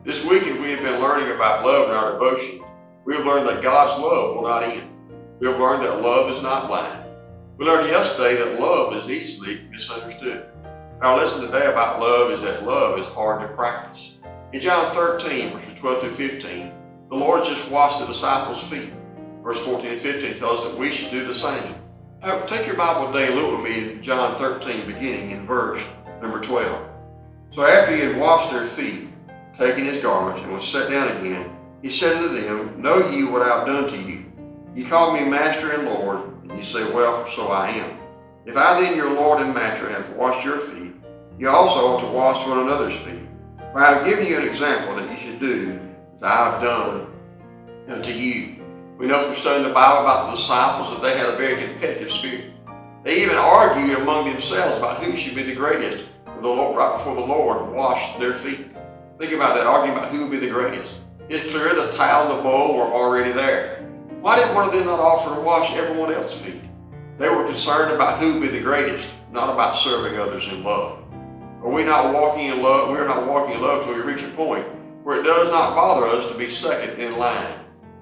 This weekend we have been learning about love in our devotion. We have learned that God's love will not end. We have learned that love is not blind. We learned yesterday that love is easily misunderstood. Our lesson today about love is that love is hard to practice. In John 13, verses 12 through 15, the Lord has just washed the disciples' feet. Verse 14 and 15 tells us that we should do the same. Now, take your Bible today and look with me in John 13, beginning in verse number 12. So after he had washed their feet, taking his garments, and was set down again, he said unto them, Know ye what I have done to you? Ye call me Master and Lord, and ye say, Well, for so I am. If I then, your Lord and Master, have washed your feet, ye also ought to wash one another's feet. For I have given you an example that ye should do as I have done unto you. We know from studying the Bible about the disciples that they had a very competitive spirit. They even argued among themselves about who should be the greatest. The Lord, right before the Lord washed their feet. Think about that, arguing about who would be the greatest. It's clear the towel and the bowl were already there. Why did one of them not offer to wash everyone else's feet? They were concerned about who would be the greatest, not about serving others in love. Are we not walking in love? We are not walking in love until we reach a point where it does not bother us to be second in line.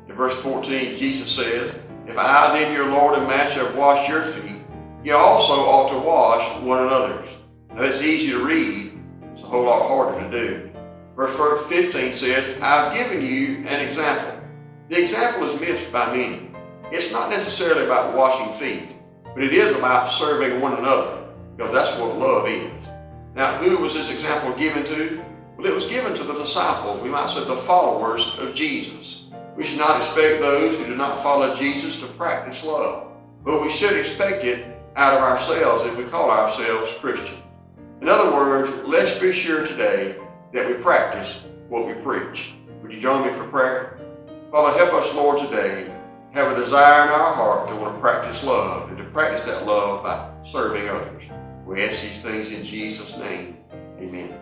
In verse 14, Jesus says, If I then, your Lord and Master, have washed your feet, ye also ought to wash one another's. Now that's easy to read, it's a whole lot harder to do. Verse 15 says, I have given you an example. The example is missed by many. It's not necessarily about washing feet, but it is about serving one another, because that's what love is. Now, who was this example given to? Well, it was given to the disciples, we might say the followers of Jesus. We should not expect those who do not follow Jesus to practice love, but we should expect it out of ourselves if we call ourselves Christian. In other words, let's be sure today that we practice what we preach. Would you join me for prayer? Father, help us, Lord, today have a desire in our heart to want to practice love and to practice that love by serving others. We ask these things in Jesus' name. Amen.